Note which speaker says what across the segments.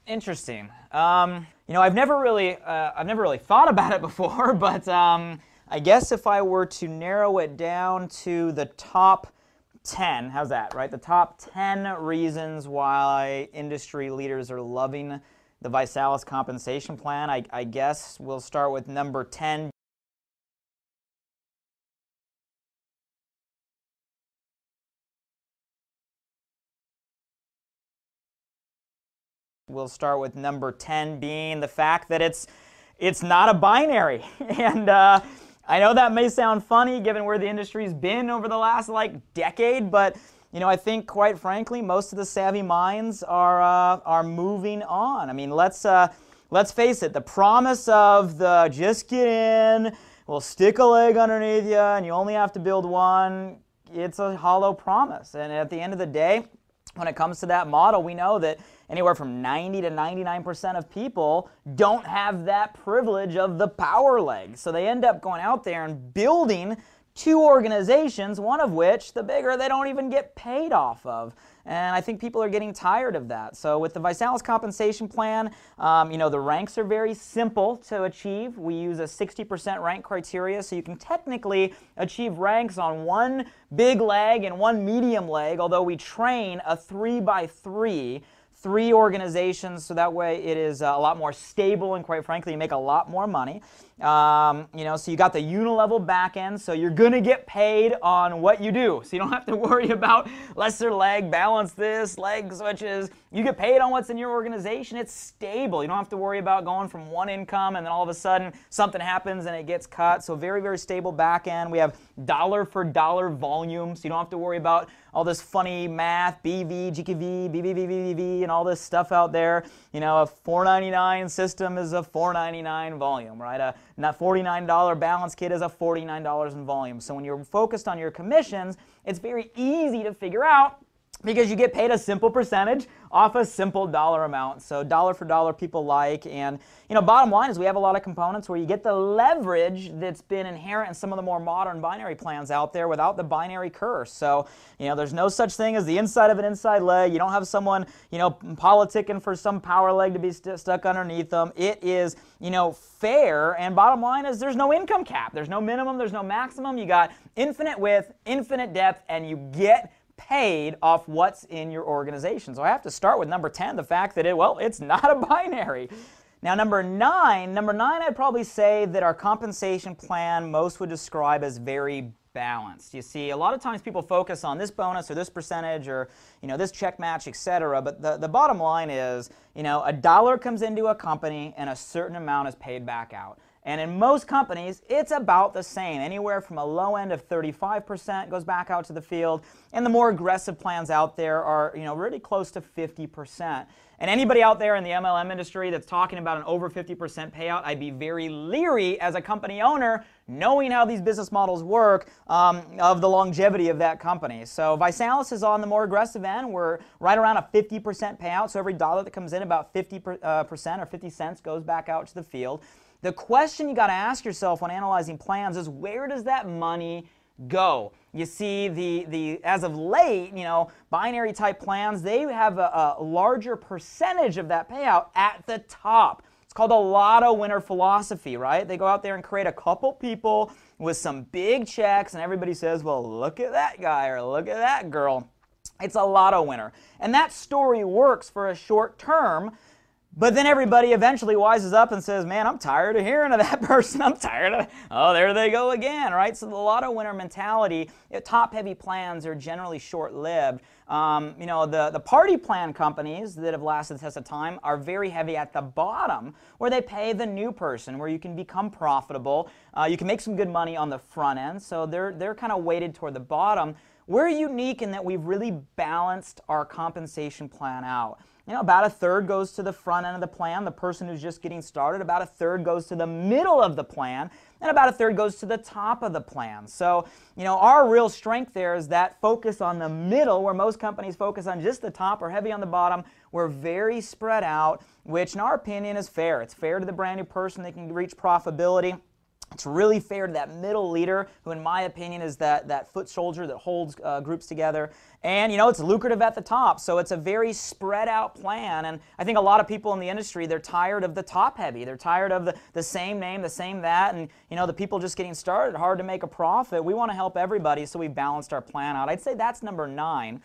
Speaker 1: Interesting. I've never really thought about it before, but I guess if I were to narrow it down to the top 10, how's that, right? The top 10 reasons why industry leaders are loving the ViSalus compensation plan, I guess we'll start with number 10. We'll start with number 10 being the fact that it's not a binary. And I know that may sound funny given where the industry's been over the last decade, but I think quite frankly most of the savvy minds are moving on. I mean, let's face it, the promise of the just get in, we'll stick a leg underneath you and you only have to build one, it's a hollow promise. And at the end of the day, when it comes to that model, we know that anywhere from 90 to 99% of people don't have that privilege of the power leg. So they end up going out there and building two organizations, one of which, the bigger, they don't even get paid off of. And I think people are getting tired of that. So with the ViSalus compensation plan, the ranks are very simple to achieve. We use a 60% rank criteria, so you can technically achieve ranks on one big leg and one medium leg, although we train a 3x3, 3 organizations, so that way it is a lot more stable and quite frankly you make a lot more money. So you got the unilevel back end, so you're going to get paid on what you do. So you don't have to worry about lesser leg, balance this, leg switches. You get paid on what's in your organization. It's stable. You don't have to worry about going from one income and then all of a sudden something happens and it gets cut. So very, very stable back end. We have dollar for dollar volume, so you don't have to worry about all this funny math, BV, GKV, BBVVV, and all this stuff out there. A $4.99 system is a $4.99 volume, right? A $49 balance kit is a $49 in volume. So when you're focused on your commissions, it's very easy to figure out because you get paid a simple percentage off a simple dollar amount. So dollar for dollar people like, and bottom line is we have a lot of components where you get the leverage that's been inherent in some of the more modern binary plans out there without the binary curse. So there's no such thing as the inside of an inside leg. You don't have someone politicking for some power leg to be stuck underneath them. It is fair, and bottom line is there's no income cap. There's no minimum, there's no maximum. You got infinite width, infinite depth, and you get paid off what's in your organization. So I have to start with number 10, the fact that it's not a binary. Now number 9, I'd probably say that our compensation plan most would describe as very balanced. You see, a lot of times people focus on this bonus or this percentage or this check match, etc. But the bottom line is, a dollar comes into a company and a certain amount is paid back out. And in most companies, it's about the same. Anywhere from a low end of 35% goes back out to the field, and the more aggressive plans out there are, really close to 50%. And anybody out there in the MLM industry that's talking about an over 50% payout, I'd be very leery as a company owner, knowing how these business models work, of the longevity of that company. So ViSalus is on the more aggressive end. We're right around a 50% payout, so every dollar that comes in, about 50% or 50 cents goes back out to the field. The question you got to ask yourself when analyzing plans is, where does that money go? You see, as of late, binary type plans, they have a larger percentage of that payout at the top. It's called a lotto winner philosophy, right? They go out there and create a couple people with some big checks, and everybody says, well, look at that guy or look at that girl. It's a lotto winner. And that story works for a short term. But then everybody eventually wises up and says, man, I'm tired of hearing of that person. I'm tired of, oh, there they go again, right? So the lotto winner mentality, top-heavy plans are generally short-lived. The party plan companies that have lasted the test of time are very heavy at the bottom, where they pay the new person, where you can become profitable. You can make some good money on the front end, so they're kind of weighted toward the bottom. We're unique in that we've really balanced our compensation plan out. About a third goes to the front end of the plan, the person who's just getting started. About a third goes to the middle of the plan, and about a third goes to the top of the plan. So, our real strength there is that focus on the middle, where most companies focus on just the top or heavy on the bottom. We're very spread out, which in our opinion is fair. It's fair to the brand new person. They can reach profitability. It's really fair to that middle leader, who in my opinion is that foot soldier that holds groups together. And it's lucrative at the top, so it's a very spread out plan. And I think a lot of people in the industry, they're tired of the top heavy. They're tired of the same name, the same that, and the people just getting started, hard to make a profit. We want to help everybody, so we balanced our plan out. I'd say that's number 9.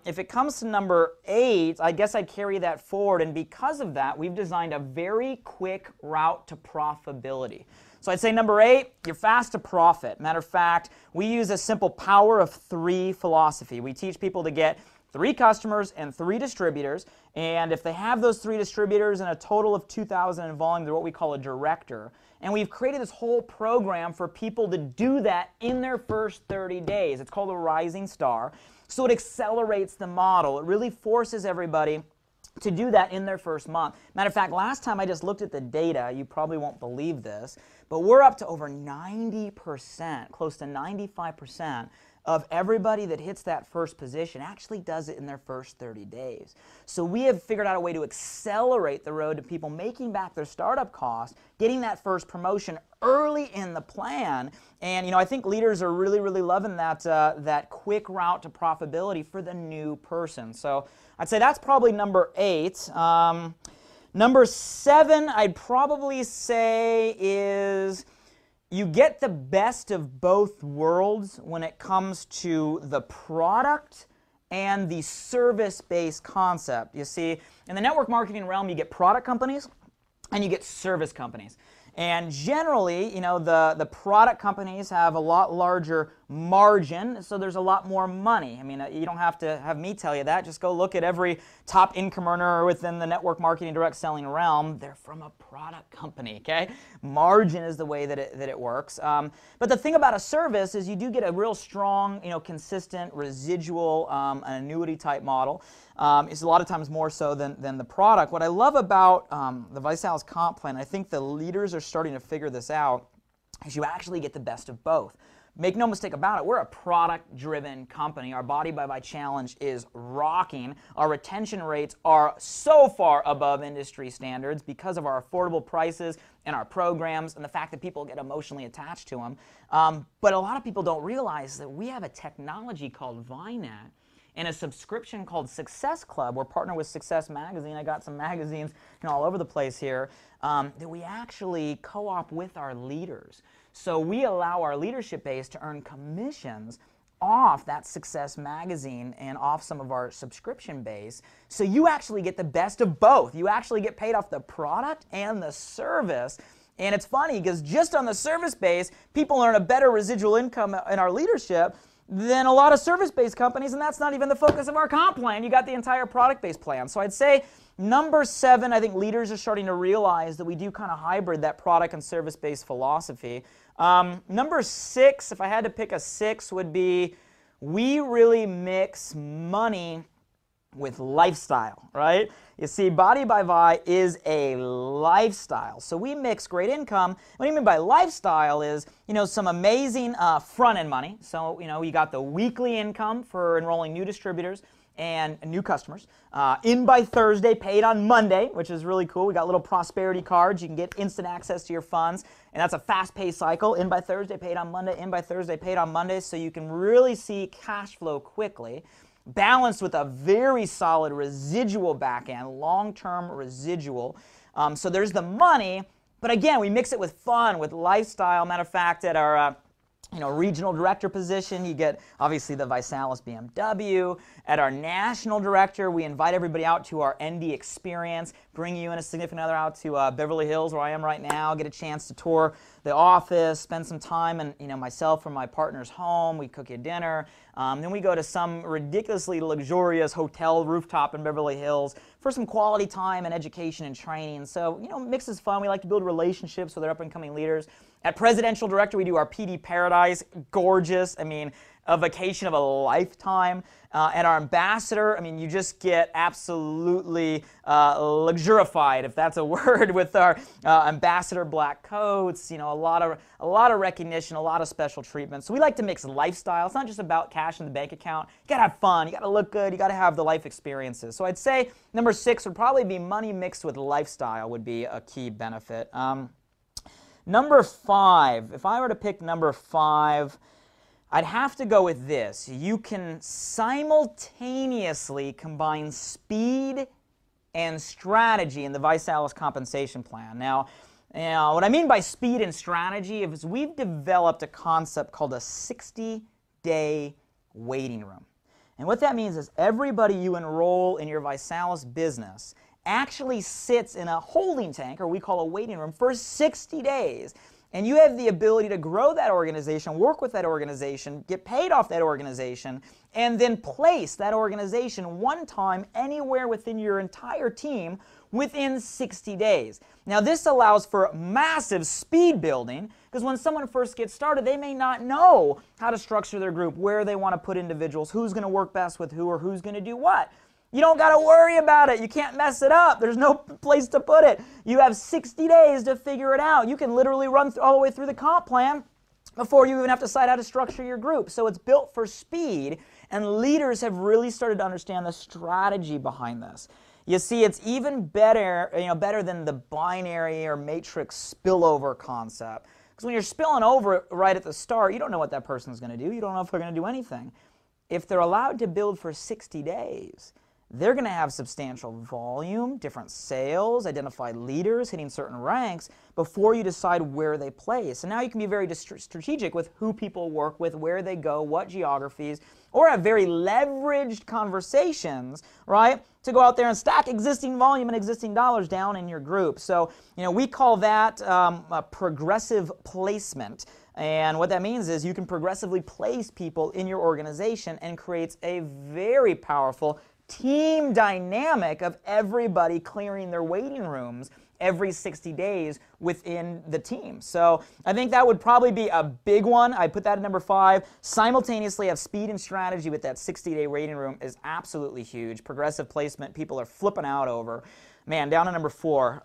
Speaker 1: If it comes to number 8, I guess I'd carry that forward, and because of that, we've designed a very quick route to profitability. So I'd say number 8, you're fast to profit. Matter of fact, we use a simple power of 3 philosophy. We teach people to get 3 customers and 3 distributors, and if they have those 3 distributors and a total of 2,000 in volume, they're what we call a director. And we've created this whole program for people to do that in their first 30 days. It's called a Rising Star. So it accelerates the model. It really forces everybody to do that in their first month. Matter of fact, last time I just looked at the data, you probably won't believe this, but we're up to over 90%, close to 95% of everybody that hits that first position actually does it in their first 30 days. So we have figured out a way to accelerate the road to people making back their startup costs, getting that first promotion early in the plan. And I think leaders are really, really loving that quick route to profitability for the new person. So I'd say that's probably number 8. Number 7, I'd probably say is you get the best of both worlds when it comes to the product and the service-based concept. You see, in the network marketing realm, you get product companies and you get service companies. And generally, the product companies have a lot larger margin, so there's a lot more money. I mean, you don't have to have me tell you that. Just go look at every top income earner within the network marketing direct selling realm. They're from a product company, okay? Margin is the way that it works. But the thing about a service is you do get a real strong, consistent, residual, an annuity type model. It's a lot of times more so than the product. What I love about the ViSalus comp plan, I think the leaders are starting to figure this out, is you actually get the best of both. Make no mistake about it, we're a product-driven company. Our Body by Vi challenge is rocking. Our retention rates are so far above industry standards because of our affordable prices and our programs and the fact that people get emotionally attached to them. But a lot of people don't realize that we have a technology called ViNet and a subscription called Success Club. We're partnered with Success Magazine. I got some magazines all over the place here that we actually co-op with our leaders. So we allow our leadership base to earn commissions off that Success Magazine and off some of our subscription base. So you actually get the best of both. You actually get paid off the product and the service. And it's funny because just on the service base, people earn a better residual income in our leadership than a lot of service-based companies, and that's not even the focus of our comp plan. You got the entire product-based plan. So I'd say number 7, I think leaders are starting to realize that we do kind of hybrid that product and service-based philosophy. Number 6, if I had to pick a 6, would be we really mix money with lifestyle, right? You see, Body by Vi is a lifestyle. So we mix great income. What I mean by lifestyle is, some amazing front-end money. So, you got the weekly income for enrolling new distributors and new customers. In by Thursday, paid on Monday, which is really cool. We got little prosperity cards. You can get instant access to your funds, and that's a fast pay cycle. In by Thursday, paid on Monday. In by Thursday, paid on Monday, so you can really see cash flow quickly. Balanced with a very solid residual back end, long-term residual. So there's the money, but again, we mix it with fun, with lifestyle. Matter of fact, at our regional director position, you get obviously the ViSalus BMW. At our national director, we invite everybody out to our ND experience, bring you and a significant other out to Beverly Hills, where I am right now, get a chance to tour the office, spend some time, and myself or my partner's home. We cook you dinner. Then we go to some ridiculously luxurious hotel rooftop in Beverly Hills for some quality time and education and training. So, mix is fun. We like to build relationships with our up-and-coming leaders. At Presidential Director, we do our PD Paradise. Gorgeous. I mean, a vacation of a lifetime. At our Ambassador, you just get absolutely luxurified, if that's a word, with our Ambassador black coats. A lot of recognition, a lot of special treatment. So we like to mix lifestyle. It's not just about cash in the bank account. You gotta have fun. You gotta look good. You gotta have the life experiences. So I'd say number 6 would probably be money mixed with lifestyle would be a key benefit. Number 5, if I were to pick number 5, I'd have to go with this. You can simultaneously combine speed and strategy in the ViSalus compensation plan. Now, what I mean by speed and strategy is we've developed a concept called a 60-day waiting room. And what that means is everybody you enroll in your ViSalus business actually sits in a holding tank, or we call a waiting room, for 60 days. And you have the ability to grow that organization, work with that organization, get paid off that organization, and then place that organization one time anywhere within your entire team within 60 days. Now this allows for massive speed building, because when someone first gets started, they may not know how to structure their group, where they want to put individuals, who's going to work best with who, or who's going to do what. You don't got to worry about it. You can't mess it up. There's no place to put it. You have 60 days to figure it out. You can literally run all the way through the comp plan before you even have to decide how to structure your group. So it's built for speed, and leaders have really started to understand the strategy behind this. You see, it's even better, better than the binary or matrix spillover concept. Because when you're spilling over right at the start, you don't know what that person's going to do. You don't know if they're going to do anything. If they're allowed to build for 60 days, they're going to have substantial volume, different sales, identified leaders, hitting certain ranks before you decide where they place. And now you can be very strategic with who people work with, where they go, what geographies, or have very leveraged conversations, right, to go out there and stack existing volume and existing dollars down in your group. So, we call that a progressive placement. And what that means is you can progressively place people in your organization and creates a very powerful team dynamic of everybody clearing their waiting rooms every 60 days within the team. So I think that would probably be a big one. I put that at number 5. Simultaneously have speed and strategy with that 60-day waiting room is absolutely huge. Progressive placement, people are flipping out over. Man, down to number 4.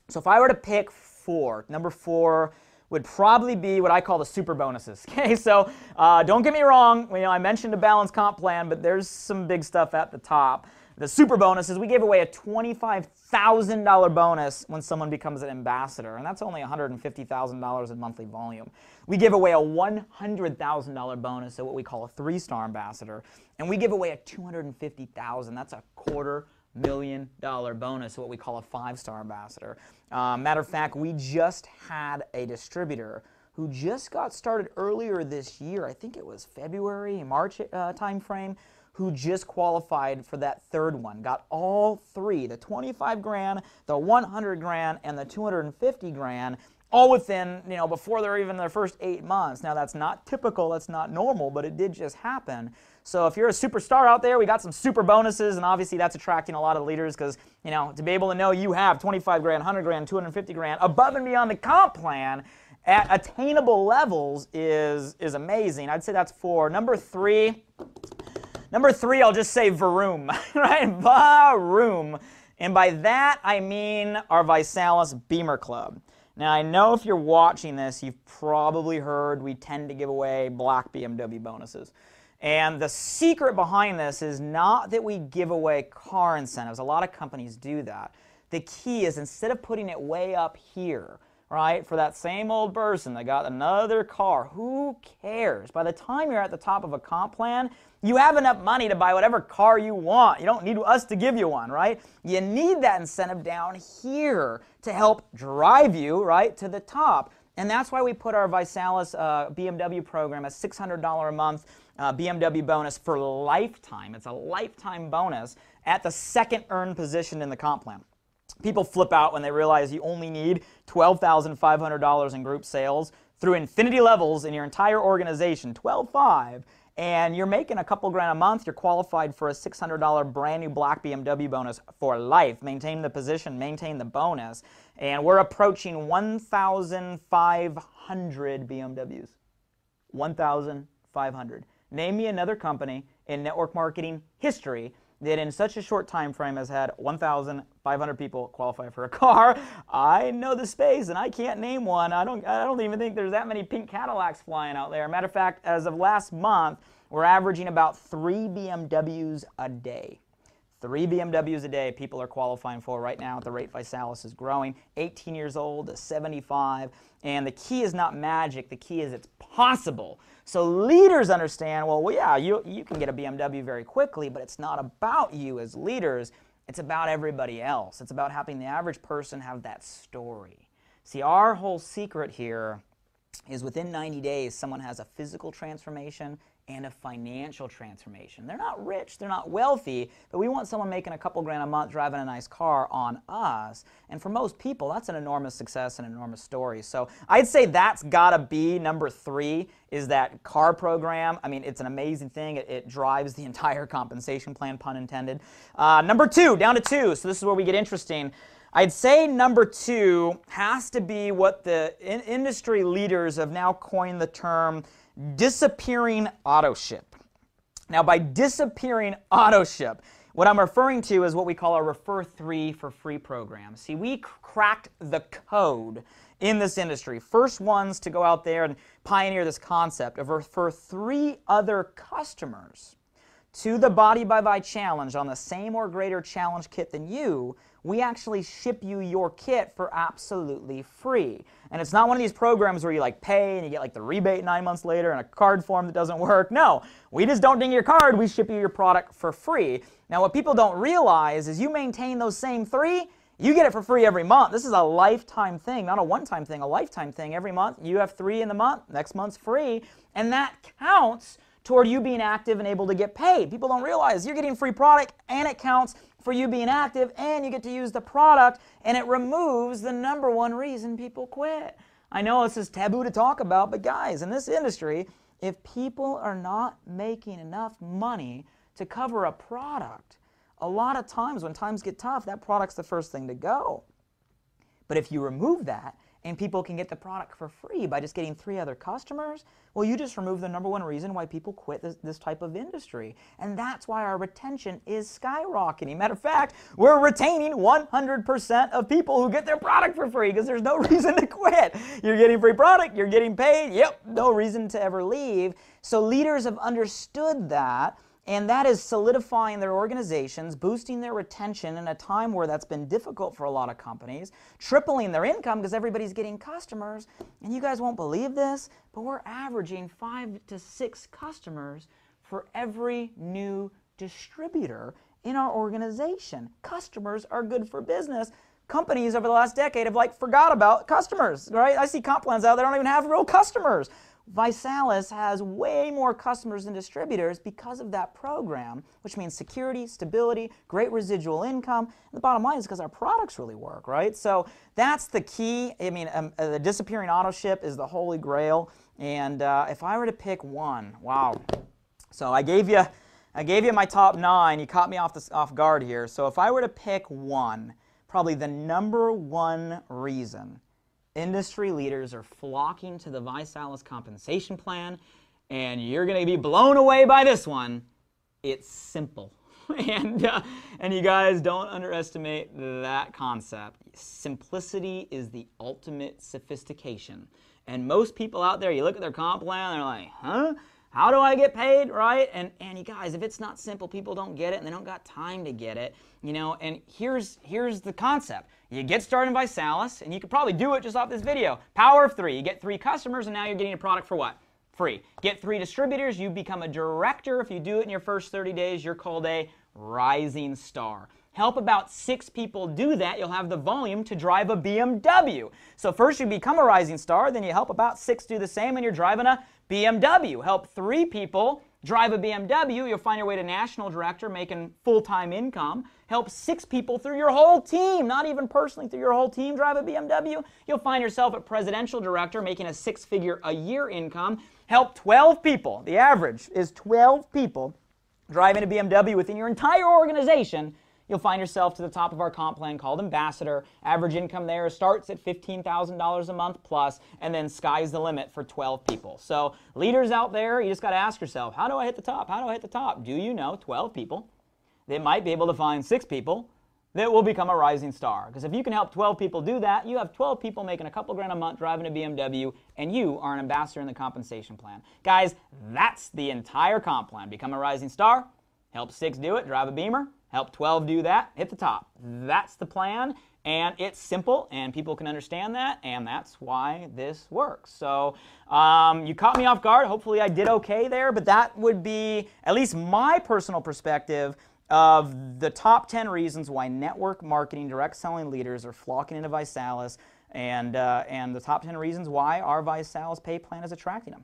Speaker 1: So if I were to pick 4, number 4 would probably be what I call the super bonuses. Okay, so don't get me wrong, I mentioned a balanced comp plan, but there's some big stuff at the top. The super bonuses, we gave away a $25,000 bonus when someone becomes an ambassador, and that's only $150,000 in monthly volume. We give away a $100,000 bonus at what we call a 3-star ambassador, and we give away a $250,000. That's a $250,000 bonus, what we call a 5-star ambassador. Matter of fact, we just had a distributor who just got started earlier this year. I think it was February, March timeframe, who just qualified for that 3rd one. Got all 3, the 25 grand, the 100 grand, and the 250 grand, all within, before they're even their first 8 months. Now that's not typical, that's not normal, but it did just happen. So if you're a superstar out there, we got some super bonuses, and obviously that's attracting a lot of leaders because, to be able to know you have 25 grand, 100 grand, 250 grand above and beyond the comp plan at attainable levels is amazing. I'd say that's 4. Number 3, I'll just say Vroom, right? Vroom. And by that, I mean our ViSalus Beamer Club. Now, I know if you're watching this, you've probably heard we tend to give away black BMW bonuses. And the secret behind this is not that we give away car incentives. A lot of companies do that. The key is instead of putting it way up here, right, for that same old person that got another car, who cares? By the time you're at the top of a comp plan, you have enough money to buy whatever car you want. You don't need us to give you one, right? You need that incentive down here to help drive you, right, to the top. And that's why we put our ViSalus BMW program, a $600 a month BMW bonus for lifetime. It's a lifetime bonus at the 2nd earned position in the comp plan. People flip out when they realize you only need $12,500 in group sales through infinity levels in your entire organization, 12.5, and you're making a couple grand a month. You're qualified for a $600 brand new black BMW bonus for life. Maintain the position, maintain the bonus, and we're approaching 1,500 BMWs. 1,500. Name me another company in network marketing history that in such a short time frame has had 1,500 people qualify for a car. I know the space, and I can't name one. I don't even think there's that many pink Cadillacs flying out there. Matter of fact, as of last month, we're averaging about 3 BMWs a day. 3 BMWs a day people are qualifying for right now at the rate ViSalus is growing, 18 years old to 75. And the key is not magic, the key is it's possible. So leaders understand, well, yeah, you can get a BMW very quickly, but it's not about you as leaders, it's about everybody else. It's about having the average person have that story. See, our whole secret here is within 90 days, someone has a physical transformation and a financial transformation. They're not rich, they're not wealthy, but we want someone making a couple grand a month driving a nice car on us. And for most people, that's an enormous success and an enormous story. So I'd say that's gotta be number 3, is that car program. I mean, it's an amazing thing. It drives the entire compensation plan, pun intended. Number 2, down to 2, so this is where we get interesting. I'd say number 2 has to be what the industry leaders have now coined the term disappearing auto ship. Now, by disappearing auto ship, what I'm referring to is what we call a Refer 3 for Free program. See, we cracked the code in this industry. First ones to go out there and pioneer this concept of refer 3 other customers to the Body by Vi Challenge on the same or greater challenge kit than you. We actually ship you your kit for absolutely free. And it's not one of these programs where you like pay and you get like the rebate 9 months later and a card form that doesn't work. No, we just don't ding your card, we ship you your product for free. Now what people don't realize is you maintain those same 3, you get it for free every month. This is a lifetime thing, not a one-time thing, a lifetime thing. Every month you have 3 in the month, next month's free, and that counts toward you being active and able to get paid. People don't realize you're getting free product and it counts for you being active and you get to use the product, and it removes the #1 reason people quit. I know this is taboo to talk about, but guys, in this industry, if people are not making enough money to cover a product, a lot of times when times get tough, that product's the first thing to go. But if you remove that and people can get the product for free by just getting 3 other customers, well, you just remove the #1 reason why people quit this type of industry. And that's why our retention is skyrocketing. Matter of fact, we're retaining 100% of people who get their product for free because there's no reason to quit. You're getting free product, you're getting paid, yep, no reason to ever leave. So leaders have understood that, and that is solidifying their organizations, boosting their retention in a time where that's been difficult for a lot of companies, tripling their income because everybody's getting customers. And you guys won't believe this, but we're averaging 5 to 6 customers for every new distributor in our organization. Customers are good for business. Companies over the last decade have like forgot about customers, right? I see comp plans out there that don't even have real customers. ViSalus has way more customers than distributors because of that program, which means security, stability, great residual income. And the bottom line is because our products really work, right? So that's the key. I mean, the disappearing auto ship is the holy grail. And if I were to pick one, wow. So I gave you my top 9. You caught me off guard here. So if I were to pick one, probably the #1 reason industry leaders are flocking to the ViSalus compensation plan, and you're going to be blown away by this one. It's simple. And you guys don't underestimate that concept. Simplicity is the ultimate sophistication. And most people out there, you look at their comp plan, they're like, huh? How do I get paid, right? And you guys, if it's not simple, people don't get it, and they don't got time to get it, you know. And here's the concept. You get started in ViSalus, and you could probably do it just off this video. Power of 3. You get 3 customers, and now you're getting a product for what? Free. Get 3 distributors. You become a director. If you do it in your first 30 days, you're called a rising star. Help about 6 people do that, you'll have the volume to drive a BMW. So first you become a rising star, then you help about 6 do the same, and you're driving a BMW. Help 3 people drive a BMW, you'll find your way to national director making full-time income. Help 6 people through your whole team, not even personally, through your whole team drive a BMW, you'll find yourself at presidential director making a 6-figure a year income. Help 12 people, the average is 12 people driving a BMW within your entire organization, you'll find yourself to the top of our comp plan called Ambassador. Average income there starts at $15,000 a month plus, and then sky's the limit for 12 people. So leaders out there, you just got to ask yourself, how do I hit the top? How do I hit the top? Do you know 12 people that might be able to find 6 people that will become a rising star? Because if you can help 12 people do that, you have 12 people making a couple grand a month driving a BMW, and you are an ambassador in the compensation plan. Guys, that's the entire comp plan. Become a rising star, help 6 do it, drive a Beamer, help 12 do that, hit the top. That's the plan, and it's simple, and people can understand that, and that's why this works. So you caught me off guard. Hopefully I did okay there, but that would be at least my personal perspective of the top 10 reasons why network marketing direct selling leaders are flocking into ViSalus, and the top 10 reasons why our ViSalus pay plan is attracting them.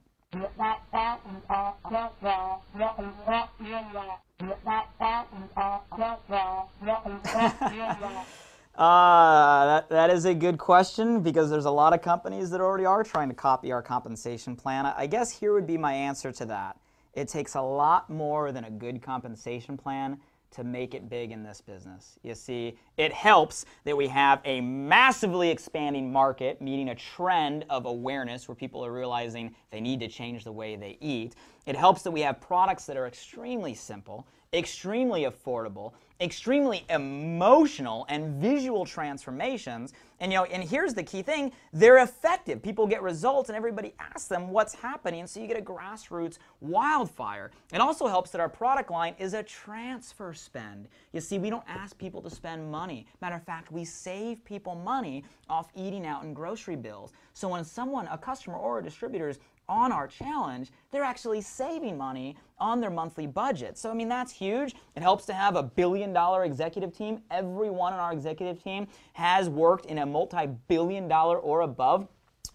Speaker 1: That is a good question, because there's a lot of companies that already are trying to copy our compensation plan. I guess here would be my answer to that. It takes a lot more than a good compensation plan to make it big in this business. You see, it helps that we have a massively expanding market, meaning a trend of awareness where people are realizing they need to change the way they eat. It helps that we have products that are extremely simple, extremely affordable, extremely emotional, and visual transformations. And and here's the key thing, they're effective. People get results and everybody asks them what's happening, so you get a grassroots wildfire. It also helps that our product line is a transfer spend. You see, we don't ask people to spend money. Matter of fact, we save people money off eating out and grocery bills. So when someone, a customer or a distributor, is on our challenge, they're actually saving money on their monthly budget. So I mean, that's huge. It helps to have a billion-dollar executive team. Everyone on our executive team has worked in a multi-billion-dollar or above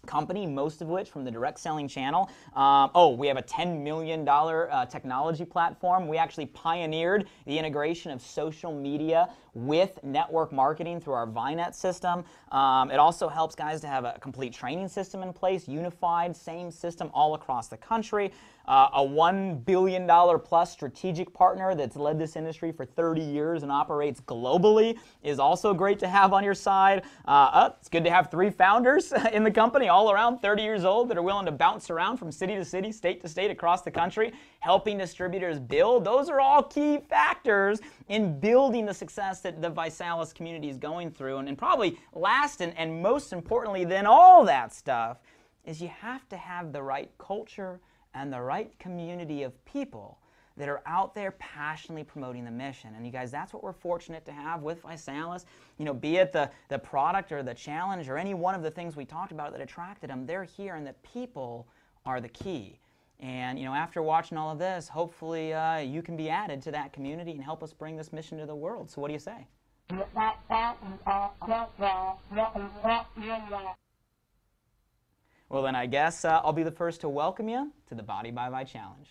Speaker 1: company, most of which from the direct selling channel. We have a $10 million technology platform. We actually pioneered the integration of social media with network marketing through our ViNet system. It also helps guys to have a complete training system in place, unified, same system all across the country. A $1 billion plus strategic partner that's led this industry for 30 years and operates globally is also great to have on your side. It's good to have 3 founders in the company, all around 30 years old, that are willing to bounce around from city to city, state to state across the country, helping distributors build. Those are all key factors in building the success that the ViSalus community is going through. And probably last and most importantly than all that stuff is you have to have the right culture and the right community of people that are out there passionately promoting the mission. And you guys, that's what we're fortunate to have with ViSalus. Be it the product or the challenge or any one of the things we talked about that attracted them, they're here, and the people are the key. And after watching all of this, hopefully you can be added to that community and help us bring this mission to the world. So what do you say? Well, then I guess I'll be the first to welcome you to the Body by Vi Challenge.